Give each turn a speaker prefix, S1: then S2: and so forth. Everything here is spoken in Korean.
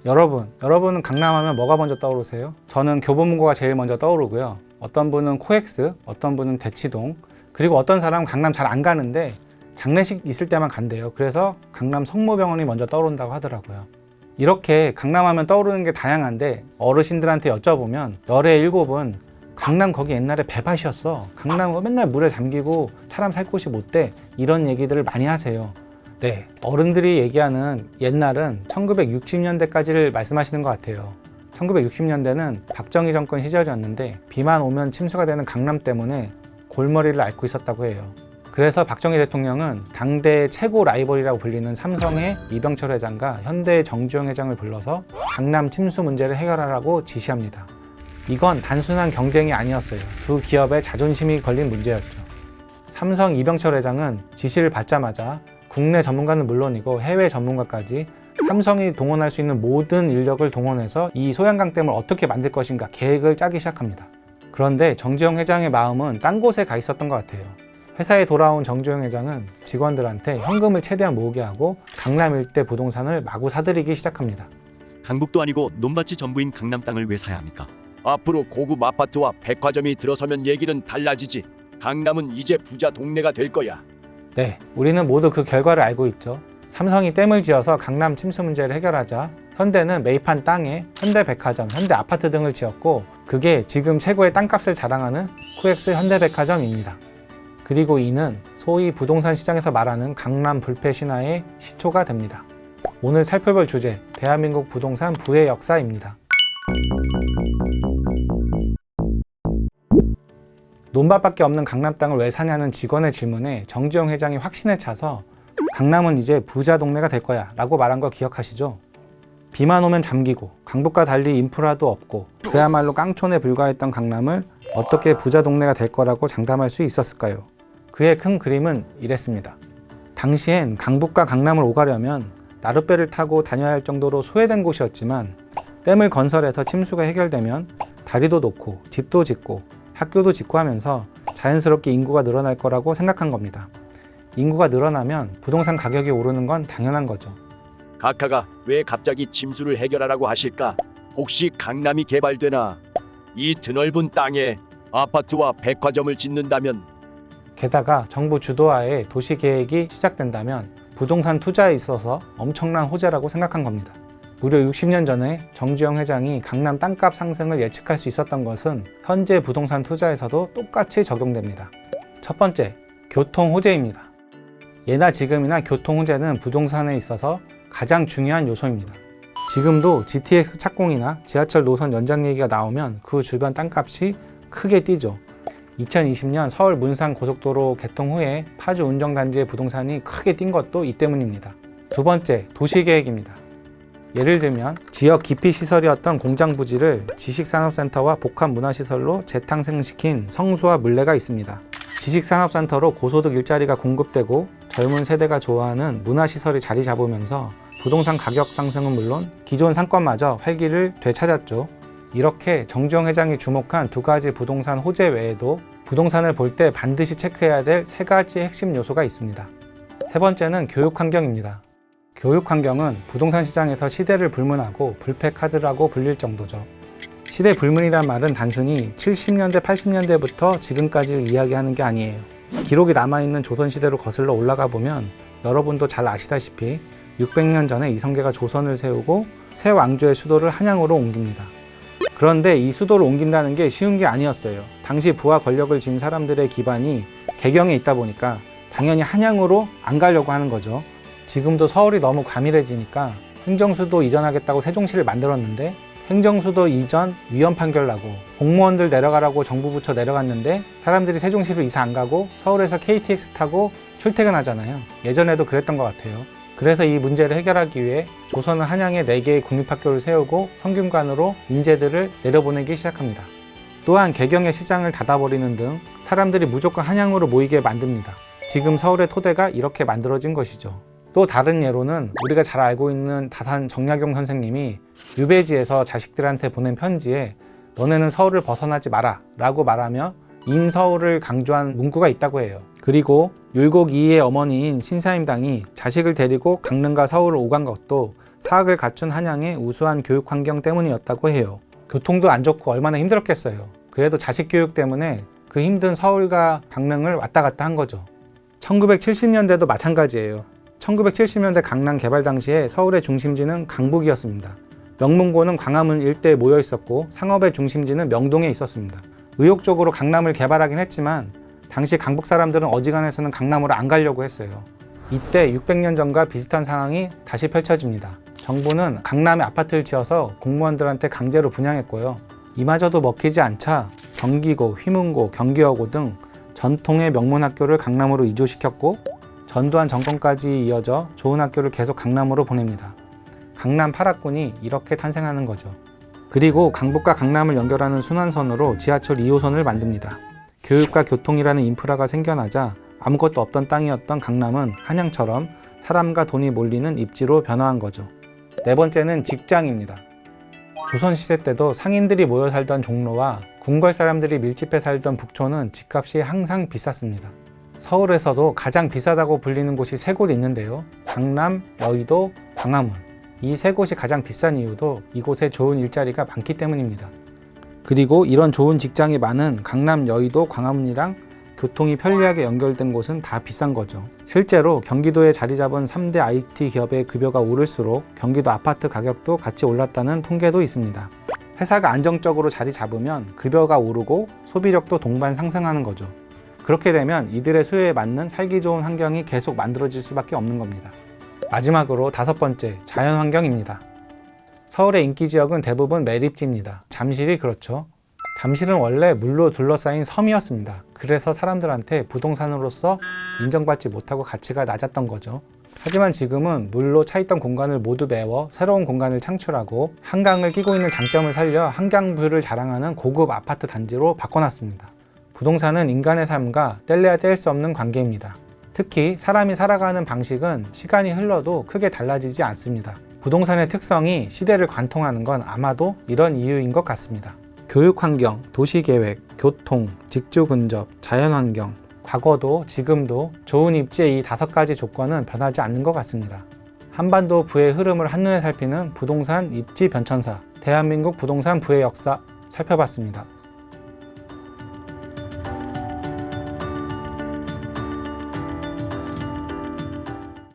S1: 여러분은 강남하면 뭐가 먼저 떠오르세요? 저는 교보문고가 제일 먼저 떠오르고요. 어떤 분은 코엑스, 어떤 분은 대치동, 그리고 어떤 사람은 강남 잘 안 가는데 장례식 있을 때만 간대요. 그래서 강남 성모병원이 먼저 떠오른다고 하더라고요. 이렇게 강남하면 떠오르는 게 다양한데 어르신들한테 여쭤보면 열의 일곱은 강남 거기 옛날에 배밭이었어. 강남 맨날 물에 잠기고 사람 살 곳이 못 돼. 이런 얘기들을 많이 하세요. 네, 어른들이 얘기하는 옛날은 1960년대까지를 말씀하시는 것 같아요. 1960년대는 박정희 정권 시절이었는데 비만 오면 침수가 되는 강남 때문에 골머리를 앓고 있었다고 해요. 그래서 박정희 대통령은 당대의 최고 라이벌이라고 불리는 삼성의 이병철 회장과 현대의 정주영 회장을 불러서 강남 침수 문제를 해결하라고 지시합니다. 이건 단순한 경쟁이 아니었어요. 두 기업의 자존심이 걸린 문제였죠. 삼성 이병철 회장은 지시를 받자마자 국내 전문가는 물론이고 해외 전문가까지 삼성이 동원할 수 있는 모든 인력을 동원해서 이 소양강댐을 어떻게 만들 것인가 계획을 짜기 시작합니다. 그런데 정주영 회장의 마음은 딴 곳에 가 있었던 것 같아요. 회사에 돌아온 정주영 회장은 직원들한테 현금을 최대한 모으게 하고 강남 일대 부동산을 마구 사들이기 시작합니다.
S2: 강북도 아니고 논밭이 전부인 강남 땅을 왜 사야 합니까?
S3: 앞으로 고급 아파트와 백화점이 들어서면 얘기는 달라지지. 강남은 이제 부자 동네가 될 거야.
S1: 네, 우리는 모두 그 결과를 알고 있죠. 삼성이 댐을 지어서 강남 침수 문제를 해결하자 현대는 매입한 땅에 현대백화점, 현대아파트 등을 지었고 그게 지금 최고의 땅값을 자랑하는 코엑스 현대백화점입니다. 그리고 이는 소위 부동산 시장에서 말하는 강남 불패 신화의 시초가 됩니다. 오늘 살펴볼 주제, 대한민국 부동산 부의 역사입니다. 논밭밖에 없는 강남 땅을 왜 사냐는 직원의 질문에 정주영 회장이 확신에 차서 강남은 이제 부자 동네가 될 거야 라고 말한 거 기억하시죠? 비만 오면 잠기고 강북과 달리 인프라도 없고 그야말로 깡촌에 불과했던 강남을 어떻게 부자 동네가 될 거라고 장담할 수 있었을까요? 그의 큰 그림은 이랬습니다. 당시엔 강북과 강남을 오가려면 나룻배를 타고 다녀야 할 정도로 소외된 곳이었지만 댐을 건설해서 침수가 해결되면 다리도 놓고 집도 짓고 학교도 짓고 하면서 자연스럽게 인구가 늘어날 거라고 생각한 겁니다. 인구가 늘어나면 부동산 가격이 오르는 건 당연한 거죠.
S3: 각하가 왜 갑자기 침수를 해결하라고 하실까? 혹시 강남이 개발되나 이 드넓은 땅에 아파트와 백화점을 짓는다면
S1: 게다가 정부 주도하에 도시계획이 시작된다면 부동산 투자에 있어서 엄청난 호재라고 생각한 겁니다. 무려 60년 전에 정주영 회장이 강남 땅값 상승을 예측할 수 있었던 것은 현재 부동산 투자에서도 똑같이 적용됩니다. 첫 번째, 교통 호재입니다. 예나 지금이나 교통 호재는 부동산에 있어서 가장 중요한 요소입니다. 지금도 GTX 착공이나 지하철 노선 연장 얘기가 나오면 그 주변 땅값이 크게 뛰죠. 2020년 서울 문산 고속도로 개통 후에 파주 운정단지의 부동산이 크게 뛴 것도 이 때문입니다. 두 번째, 도시계획입니다. 예를 들면 지역 기피시설이었던 공장 부지를 지식산업센터와 복합문화시설로 재탄생시킨 성수와 물레가 있습니다. 지식산업센터로 고소득 일자리가 공급되고 젊은 세대가 좋아하는 문화시설이 자리 잡으면서 부동산 가격 상승은 물론 기존 상권마저 활기를 되찾았죠. 이렇게 정주영 회장이 주목한 두 가지 부동산 호재 외에도 부동산을 볼 때 반드시 체크해야 될 세 가지 핵심 요소가 있습니다. 세 번째는 교육 환경입니다. 교육 환경은 부동산 시장에서 시대를 불문하고 불패 카드라고 불릴 정도죠. 시대 불문이란 말은 단순히 70년대, 80년대부터 지금까지를 이야기하는 게 아니에요. 기록이 남아있는 조선시대로 거슬러 올라가 보면 여러분도 잘 아시다시피 600년 전에 이성계가 조선을 세우고 새 왕조의 수도를 한양으로 옮깁니다. 그런데 이 수도를 옮긴다는 게 쉬운 게 아니었어요. 당시 부와 권력을 쥔 사람들의 기반이 개경에 있다 보니까 당연히 한양으로 안 가려고 하는 거죠. 지금도 서울이 너무 과밀해지니까 행정수도 이전하겠다고 세종시를 만들었는데 행정수도 이전 위헌 판결 나고 공무원들 내려가라고 정부 부처 내려갔는데 사람들이 세종시로 이사 안 가고 서울에서 KTX 타고 출퇴근하잖아요. 예전에도 그랬던 것 같아요. 그래서 이 문제를 해결하기 위해 조선은 한양에 4개의 국립학교를 세우고 성균관으로 인재들을 내려보내기 시작합니다. 또한 개경의 시장을 닫아버리는 등 사람들이 무조건 한양으로 모이게 만듭니다. 지금 서울의 토대가 이렇게 만들어진 것이죠. 또 다른 예로는 우리가 잘 알고 있는 다산 정약용 선생님이 유배지에서 자식들한테 보낸 편지에 너네는 서울을 벗어나지 마라 라고 말하며 인서울을 강조한 문구가 있다고 해요. 그리고 율곡 2의 어머니인 신사임당이 자식을 데리고 강릉과 서울을 오간 것도 사학을 갖춘 한양의 우수한 교육 환경 때문이었다고 해요. 교통도 안 좋고 얼마나 힘들었겠어요. 그래도 자식 교육 때문에 그 힘든 서울과 강릉을 왔다 갔다 한 거죠. 1970년대도 마찬가지예요. 1970년대 강남 개발 당시에 서울의 중심지는 강북이었습니다. 명문고는 광화문 일대에 모여 있었고 상업의 중심지는 명동에 있었습니다. 의욕적으로 강남을 개발하긴 했지만 당시 강북 사람들은 어지간해서는 강남으로 안 가려고 했어요. 이때 600년 전과 비슷한 상황이 다시 펼쳐집니다. 정부는 강남에 아파트를 지어서 공무원들한테 강제로 분양했고요. 이마저도 먹히지 않자 경기고, 휘문고, 경기여고 등 전통의 명문 학교를 강남으로 이주시켰고 전두환 정권까지 이어져 좋은 학교를 계속 강남으로 보냅니다. 강남 8학군이 이렇게 탄생하는 거죠. 그리고 강북과 강남을 연결하는 순환선으로 지하철 2호선을 만듭니다. 교육과 교통이라는 인프라가 생겨나자 아무것도 없던 땅이었던 강남은 한양처럼 사람과 돈이 몰리는 입지로 변화한 거죠. 네 번째는 직장입니다. 조선시대 때도 상인들이 모여 살던 종로와 궁궐 사람들이 밀집해 살던 북촌은 집값이 항상 비쌌습니다. 서울에서도 가장 비싸다고 불리는 곳이 세 곳 있는데요. 강남, 여의도, 광화문. 이 세 곳이 가장 비싼 이유도 이곳에 좋은 일자리가 많기 때문입니다. 그리고 이런 좋은 직장이 많은 강남, 여의도, 광화문이랑 교통이 편리하게 연결된 곳은 다 비싼 거죠. 실제로 경기도에 자리 잡은 3대 IT 기업의 급여가 오를수록 경기도 아파트 가격도 같이 올랐다는 통계도 있습니다. 회사가 안정적으로 자리 잡으면 급여가 오르고 소비력도 동반 상승하는 거죠. 그렇게 되면 이들의 수요에 맞는 살기 좋은 환경이 계속 만들어질 수밖에 없는 겁니다. 마지막으로 다섯 번째, 자연환경입니다. 서울의 인기 지역은 대부분 매립지입니다. 잠실이 그렇죠. 잠실은 원래 물로 둘러싸인 섬이었습니다. 그래서 사람들한테 부동산으로서 인정받지 못하고 가치가 낮았던 거죠. 하지만 지금은 물로 차있던 공간을 모두 메워 새로운 공간을 창출하고 한강을 끼고 있는 장점을 살려 한강뷰를 자랑하는 고급 아파트 단지로 바꿔놨습니다. 부동산은 인간의 삶과 뗄래야 뗄 수 없는 관계입니다. 특히 사람이 살아가는 방식은 시간이 흘러도 크게 달라지지 않습니다. 부동산의 특성이 시대를 관통하는 건 아마도 이런 이유인 것 같습니다. 교육환경, 도시계획, 교통, 직주근접, 자연환경, 과거도 지금도 좋은 입지의 이 5가지 조건은 변하지 않는 것 같습니다. 한반도 부의 흐름을 한눈에 살피는 부동산 입지 변천사, 대한민국 부동산 부의 역사 살펴봤습니다.